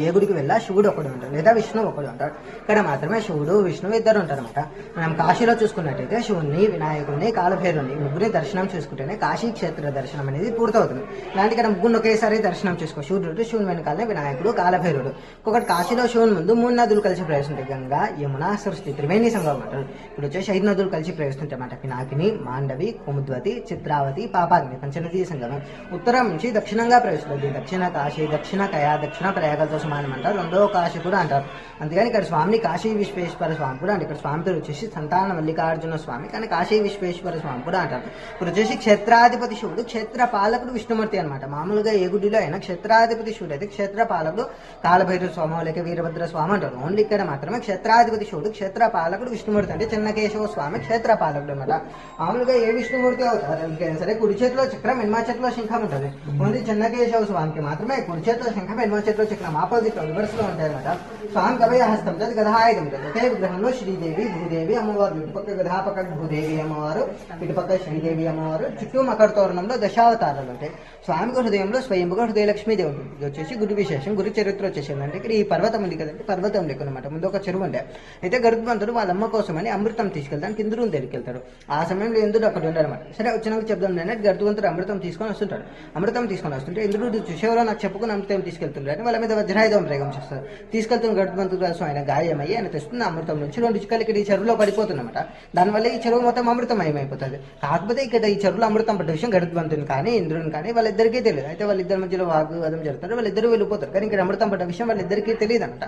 ఏ గుడికి వెళ్ళా శివుడు ఒకడు ఉంటాడు లేదా విష్ణువు ఒకడు ఉంటాడు. ఇక్కడ మాత్రమే శివుడు విష్ణువు ఇద్దరు ఉంటారు అనమాట. మనం కాశీలో చూసుకున్నట్టయితే శివుణ్ణి, వినాయకుడిని, కాలభైరుని ముగ్గురిని దర్శనం చేసుకుంటేనే కాశీ క్షేత్ర దర్శనం అనేది పూర్తవుతుంది. ఇలాంటి ఇక్కడ ముగ్గురు ఒకేసారి దర్శనం చేసుకో. శివుడు, శివుని వెనకాలనే వినాయకుడు, కాలభైరుడు. ఒకటి కాశీలో శివుని ముందు 3 నదులు కలిసి ప్రవేశిస్తుంటాయి. గంగా, యమున, సరస్వతి త్రివేణి సంగమం అంటారు. ఇప్పుడు వచ్చేసి 5 నదులు కలిసి ప్రవేశిస్తుంటాయి అన్నమాట. పినాకిని, మాండవి, కుముద్వతి, చిత్రావతి, పాపాగ్ని పంచనదీ సంగమం. ఉత్తరం నుంచి దక్షిణంగా ప్రవేశిస్తుంది. దక్షిణ కాశీ, దక్షిణ కయా, దక్షిణ ప్రయాగలతో సమానం అంటారు. రెండవ కాశీ కూడా అంటారు. అందుకని ఇక్కడ స్వామిని కాశీ విశ్వేశ్వర స్వామి కూడా అంటే ఇక్కడ స్వామి పేరు వచ్చేసి సంతాన మల్లికార్జున స్వామి, కానీ కాశీ విశ్వేశ్వర స్వామి కూడా అంటారు. ఇప్పుడు వచ్చేసి క్షేత్రాధిపతి శివుడు, క్షేత్ర పాలకుడు విష్ణుమూర్తి అనమాట. మామూలుగా ఏ గుడిలో అయినా క్షేత్రాధిపతి శివుడు అయితే క్షేత్ర పాలకుడు కాలభైరవ స్వామి లేక వీరభద్ర స్వామి అంటారు. ఓన్లీ ఇక్కడ మాత్రమే క్షేత్రాధిపతి శివుడు, క్షేత్ర పాలకుడు విష్ణుమూర్తి అంటే చెన్నకేశవ స్వామి క్షేత్ర పాలకుడు అనమాట. మామూలుగా ఏ విష్ణుమూర్తి అవుతారు ఎందుకైనా సరే కుడి చేతిలో చక్రం, ఎడమ చేతిలో శంఖం ఉంటుంది. ఓన్లీ చెన్నకేశవ స్వామికి మాత్రమే కుడి చేతిలో శంఖం, ఎడమ చేతిలో చక్రం ఆపోజిట్ రివర్స్ లో ఉంటాయి అనమాట. స్వామికి అభయహస్తం గదాయుధం ఉంటుంది. ఒకే విగ్రహంలో శ్రీదేవి, భూదేవి అమ్మవారు, ఇటుపక్క గదా పక్క భూదేవి అమ్మవారు, ఇటుపక్క శ్రీదేవి అమ్మవారు, చుట్టూ మకర తోరణంలో దశావతారాలు ఉంటాయి. స్వామికి హృదయంలో స్వయంగా హృదయ లక్ష్మీదేవి ఉంటుంది. ఇది వచ్చేసి గుడి విశేషం. గురి చరిత్ర వచ్చేసింది అంటే ఇక్కడ ఈ పర్వతం ఉంది కదంటే పర్వతం లెక్క అనమాట. ముందు ఒక చెరువు ఉండే. అయితే గరుత్మంతుడు వాళ్ళ అమ్మ కోసమని అమృతం తీసుకెళ్తానికి ఇంద్రుని దగ్గరికెళ్తాడు. ఆ సమయంలో ఇంద్రుడు అక్కడ ఉండడమాట. సరే వచ్చినాక చెప్దాం నేను గరుత్మంతుడు అమృతం తీసుకొని వస్తుంటాడు. అమృతం తీసుకొని వస్తుంటే ఇంద్రుడు చూసేవారో నాకు చెప్పుకుని అమృతం తీసుకెళ్తుంటాడు అని వాళ్ళ మీద వజ్రాయుధం ప్రయోగం చేస్తారు. తీసుకెళ్తున్న గరుత్మంతుడు కోసం ఆయన గాయమయ్యి ఆయన తెస్తున్న అమృతం నుంచి 2 చుక్కలు ఇక్కడ ఈ చెరువులో పడిపోతుందన్నమాట. దానివల్ల ఈ చెరువు మొత్తం అమృతమయమైపోతుంది. కాకపోతే ఇక్కడ ఈ చెరువులో అమృతం పడ్డ విషయం గరుత్మంతుని కానీ ఇంద్రుని కానీ వాళ్ళిద్దరికీ తెలియదు. అయితే వాళ్ళిద్దరి మధ్యలో వాగ్వాదం జరుగుతారు. వాళ్ళిద్దరూ వెళ్ళిపోతారు. కానీ ఇక్కడ అమృతం పడ్డ విషయం వాళ్ళిద్దరికీ తెలియదు అనమాట.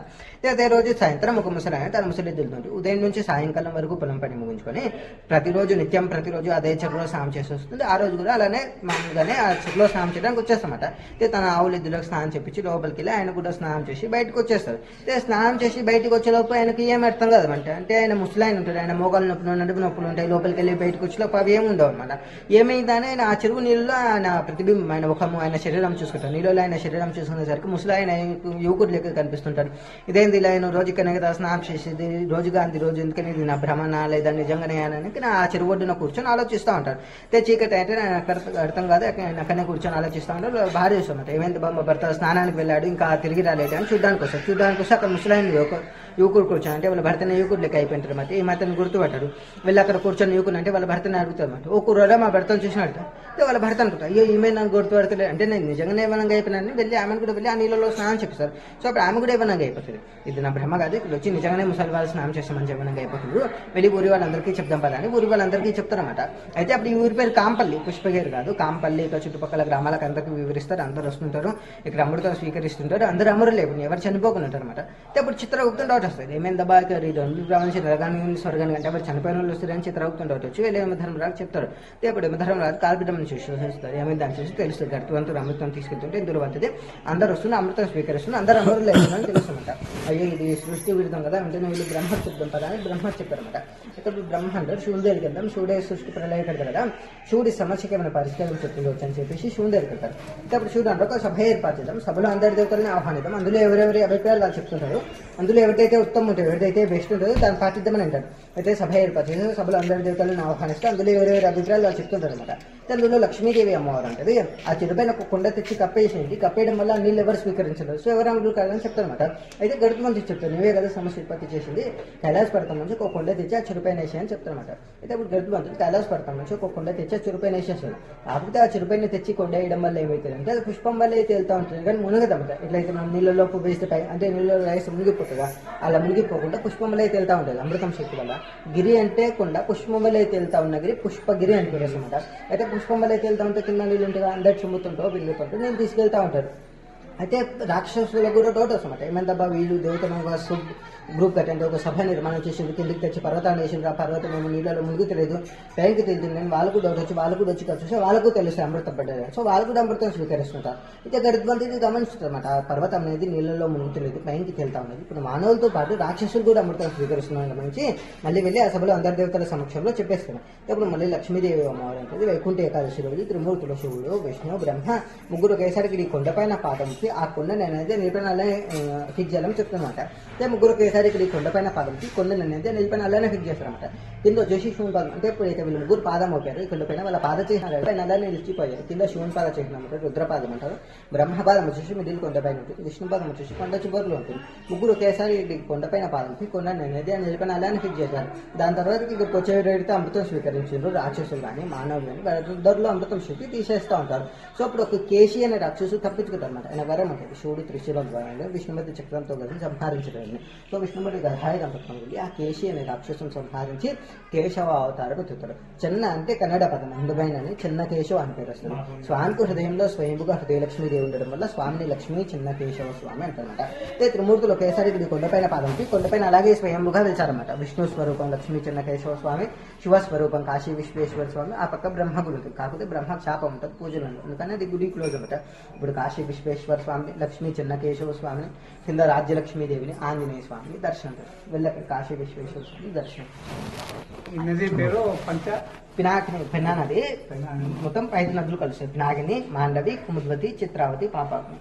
అదే రోజు సాయంత్రం ఒక ముసలాయన తన ముసలి ఎద్దులుతుంది. ఉదయం నుంచి సాయంకాలం వరకు పొలం పని ముగించుకొని ప్రతిరోజు అదే చెరువులో స్నానం చేసి వస్తుంది. ఆ రోజు కూడా అలానే మామూలుగానే ఆ చెరువులో స్నానం చేయడానికి వచ్చేస్తామట. అయితే తన ఆవుల ఎద్దులకు స్నానం చేపించి లోపలికి వెళ్ళి ఆయన కూడా స్నానం చేసి బయటకు వచ్చేస్తారు. అయితే స్నానం చేసి బయటకు వచ్చేలోపు ఆయనకి ఏం అర్థం కాదనమాట. అంటే ఆయన ముసలాయన ఉంటాడు. ఆయన మోకాలు నొప్పులు, నడుపు నొప్పులు ఉంటాయి. లోపలికి వెళ్ళి బయటకు వచ్చేలోపు అవి ఏమి ఉండవు అనమాట. ఏమైందని ఆయన ఆ చెరువు నీళ్ళలో ఆయన ప్రతిబింబం, ఆయన ముఖము, ఆయన శరీరం చూసుకుంటారు. నీళ్ళలో ఆయన శరీరం చూసుకునేసరికి ముసలాయన యువకుడు లెక్క కనిపిస్తుంటాడు. ఇదేంది ఇలా ఆయన రోజు ఇక్కడ కదా స్నానం చేసేది, రోజుగా అంది రోజు ఎందుకని ఇది నా భ్రమణ లేదా నిజంగానే అని ఆ చెరువు ఒడ్డున కూర్చొని ఆలోచిస్తూ ఉంటాడు. అయితే చీకటి అంటే ఆయన అర్థం కాదు, అక్కడనే కూర్చొని ఆలోచిస్తూ ఉంటాడు. భార్య చూస్తామంట ఏమైంది బామ్మ భర్త స్నానానికి వెళ్ళాడు ఇంకా తిరిగి రాలేడు అని చూడడానికి వస్తే అక్కడ ముసలాయన యువకుడు కూర్చొని అంటే వాళ్ళ భర్తనే యువకుడు లెక్క అయిపోయింటారు అన్నమాట. ఈ మాత్రం గుర్తుపట్టాడు. వెళ్ళి అక్కడ కూర్చొని యువకుడు అంటే వాళ్ళ భర్తని అడుగుతారు అన్నమాట. ఓ కూరలో మా భర్తను చూసినట్టు వాళ్ళ భర్త అనుకుంటా అయ్యో ఈమె నన్ను గుర్తుపడతలే అంటే నేను నిజంగానే ఏమైనా అయిపోయినాను వెళ్ళి ఆమెను కూడా వెళ్ళి ఆ నీళ్ళలో స్నానం చెప్పిస్తారు. సో అప్పుడు ఆమె కూడా ఏమైనా అయిపోతుంది. ఇది నా భ్రమ కాదు, ఇక్కడ వచ్చి నిజంగానే ముసలి వాళ్ళు స్నానం చేస్తామని ఏమైనా అయిపోతుంది. వెళ్ళి ఊరి వాళ్ళందరికీ చెప్దాం పదా అని ఊరి వాళ్ళందరికీ చెప్తారన్నమాట. అయితే అప్పుడు ఈ ఊరి పేరు కాంపల్లి, పుష్పగిరి కాదు కాంపల్లి. ఇక చుట్టుపక్కల గ్రామాలకు అందరికీ వివరిస్తారు. అందరూ వస్తుంటారు, ఇక్కడ అమృతం స్వీకరిస్తుంటారు. అందరూ అమరులు లేవు, ఎవరు చనిపోకుండా ఉంటారు అనమాట. అయితే అప్పుడు చిత్రగుప్తం డౌట్ వస్తుంది ఏమైంది దబా బ్రాహ్మణ నరగాన్ని స్వర్గాన్ని అంటే ఎవరు చనిపోయిన వాళ్ళు వస్తారని చిత్రగుప్తం డౌట్ వచ్చి వీళ్ళు యమధర్మరాజు చెప్తారు. అప్పుడు యమధర్మరాజు కాల్పిటం చూసి చూస్తారు. ఏమైంది దాన్ని చూసి తెలుస్తుంది. గర్భవంతుడు అమృతం తీసుకెళ్తుంటే ఇందులో వద్దది అందరూ వస్తుంది, అమృతం స్వీకరిస్తుంది, అందరూ అమరులు లేదని తెలుస్తుందన్నమాట. అయ్యో ఇది సృష్టి విరుద్ధం కదా అంటే వీళ్ళు బ్రహ్మ చెప్తాం కదా అని బ్రహ్మ చెప్తారన్నమాట. ఇక్కడ బ్రహ్మ అంటారు శివుని దగ్గరికి వెళ్తాం. శివుడే సృష్టి ప్రళయ కడతారు కదా, శివుడి సమస్యకి ఏమైనా పరిష్కారం చెప్తుండవచ్చు అని చెప్పేసి శివుని దగ్గరికి వెళ్తారు. అయితే అప్పుడు శివుడు అంటే ఒక సభ ఏర్పాటు చేద్దాం, సభలో అందరి దేవతలని ఆహ్వానిద్దాం, అందులో ఎవరెవరి అభిప్రాయాలు వాళ్ళు చెప్తుంటారు, అందులో ఎవరికైతే ఉత్తమం ఉంటుంది ఎవరికైతే బెస్ట్ ఉంటుందో దాన్ని పాటిద్దామని అంటారు. అయితే సభ ఏర్పాటు చేసి సభలో అందరి దేవతలను ఆహ్వానిస్తే అందులో ఎవరెవరి అభిప్రాయాలు వాళ్ళు చెప్తుంటారు అనమాట. అందులో లక్ష్మీదేవి అమ్మవారు అంటది ఆ చెరుపైన ఒక కొండ తెచ్చి కప్పేసేయండి, కప్పేయడం వల్ల నీళ్ళు ఎవరు స్వీకరించలేదు, సో ఎవరు అమరులు కాదని చెప్తారనమాట. అయితే గరుత్మంతుడు చెప్తారు నువ్వే కదా సమస్య ఉత్పత్తి చేసింది, కైలాస పర్వతం నుంచి ఒక కొండ తెచ్చి ఆ చెరుపైన వేసేయని చెప్తారనమాట. అయితే ఇప్పుడు గరుత్మంతుడు కైలాస పర్వతం నుంచి ఒక కొండ తెచ్చి ఆ చెరుపైన వేసేస్తాడు. కాకపోతే ఆ చెరుపైన తెచ్చి కొండ వేయడం వల్ల ఏమవుతుంది అంటే అది పుష్పం వల్ల అయితే వెళ్తా ఉంటుంది కానీ మునగదన్నమాట. ఎట్లయితే మనం నీళ్ళలో వేస్తే అంటే నీళ్ళలో రైస్ మునిగిపోతుందా అలా మునిగిపోకుండా పుష్పం వల్ల అయితే వెళ్తా ఉంటుంది అమృతం శక్తి వల్ల. గిరి అంటే కొండ, పుష్పం వల్ల అయితే వెళ్తా ఉన్న గిరి పుష్పగిరి అని పేరు అనమాట. అయితే పుష్పం వల్ల అయితే వెళ్తా ఉంటే కింద నీళ్ళు ఉంటాయి అందరు చుమ్ముతుంటో విరుగుతుంటో నేను తీసుకెళ్తా ఉంటారు. అయితే రాక్షసులకు కూడా డౌట్ వస్తుందన్నమాట ఏమంటబ్బా వీళ్ళు దేవతను గ్రూప్ కట్టండి ఒక సభ నిర్మాణం చేసింది, కిందికి తెచ్చి పర్వతాన్ని వేసింది, ఆ పర్వతం ఏమో నీళ్ళలో మునిగితలేదు పైకి తెలుతుంది నేను వాళ్ళకు డౌట్ వచ్చి వాళ్ళకు వచ్చి చూస్తే వాళ్ళకు తెలుస్తుంది అమృతం పడ్డది, సో వాళ్ళు కూడా అమృతం స్వీకరిస్తుంటారు. అయితే గరుత్మంతుడు గమనిస్తుంటారన్నమాట ఆ పర్వతం అనేది నీళ్ళలో మునుగుతలేదు పైకి తేలుతా ఉన్నది. ఇప్పుడు మానవులతో పాటు రాక్షసులు కూడా అమృతం స్వీకరిస్తున్నారని గమనించి మళ్ళీ వెళ్ళి ఆ సభలో అందరి దేవతల సమక్షంలో చెప్పేస్తున్నాం. ఇప్పుడు మళ్ళీ లక్ష్మీదేవి అమ్మవారు ఉంటుంది వైకుంఠ ఏకాదశి రోజు త్రిమూర్తుల శివుడు విష్ణు బ్రహ్మ ముగ్గురు ఒకేసారికి ఈ కొండపైన పాదంకి ఆ కొండ నేనైతే నిలిపిన అలానే ఫిక్స్ చేయాలని చెప్తున్నమాట. అయితే ముగ్గురు ఒకేసారి ఇక్కడ ఈ కొండపైన పాదంకి కొండ నేనైతే నిలిపిన అలానే ఫిక్స్ చేస్తారన్నమాట. కింద వచ్చేసి శివుని పాదం అంటే ఎప్పుడైతే వీళ్ళు ముగ్గురు పాదం మోపారు ఇక్కడ పైన వాళ్ళ పాద చిహ్నాలు పైన అలానే నిలిచిపోయాయి. కింద శివుని పాద చిహ్నం అంటే రుద్రపాదం అంటారు. బ్రహ్మపాదం వచ్చేసి మిడిల్ కొండపైన ఉంటుంది. విష్ణుపాదం వచ్చేసి కొండ చివరిలో ఉంటుంది. ముగ్గురు ఒకేసారి కొండపైన పాదంకి కొండ అనేది నిలిపైన అలానే ఫిక్స్ చేశారు. దాని తర్వాత ఇక్కడికి వచ్చేటైతే అమృతం స్వీకరించారు రాక్షసులు కానీ మానవులు కానీ వాళ్ళ అమృతం శక్తి తీసేస్తూ ఉంటారు. సో అప్పుడు ఒక కేశి అనే రాక్షసు తప్పించుకుంటారు అనమాట. ఆయన వరం ఉంటుంది శివుడు త్రిశూలం ద్వారా విష్ణుమతి చక్రంతో కలిసి సంహరించడం. సో విష్ణుమతి గదాయుధం పట్టుకొని వెళ్ళి ఆ కేశి అనే రాక్షసును సంహరించి కేశవ అవతారం ఎత్తుతాడు. చిన్న అంటే కన్నడ పదం అందమైన చిన్న కేశవ అని పేరు వస్తుంది. స్వామికి హృదయంలో స్వయంభుగా హృదయలక్ష్మీదేవి ఉండడం వల్ల స్వామిని లక్ష్మీ చిన్న కేశవ స్వామి అంటారన్నమాట. అయితే త్రిమూర్తులు ఒకేసారి ఇది కొండపైన పాదంకి కొండపైన అలాగే స్వయంభుగా వెళ్తారన్నమాట. విష్ణు స్వరూపం లక్ష్మీ చిన్న కేశవ స్వామి, శివ స్వరూపం కాశీ విశ్వేశ్వర స్వామి, ఆ పక్క బ్రహ్మ గుడి ఉంటుంది. కాకపోతే బ్రహ్మ శాపం ఉంటుంది పూజలు ఉంటుంది, అందుకని అది గుడి క్లోజ్ అనమాట. ఇప్పుడు కాశీ విశ్వేశ్వర స్వామి, లక్ష్మీ చిన్న కేశవ స్వామిని, కింద రాజ్యలక్ష్మీదేవిని, ఆంజనేయ స్వామిని దర్శనం వెళ్ళి కాశీ విశ్వేశ్వర స్వామి దర్శనం. నది పేరు పినాకిని పెన్నా నది మొత్తం 5 నదులు కలుస్తాయి. పినాకిని, మాండవి, కుముద్వతి, చిత్రావతి, పాపాగ్ని.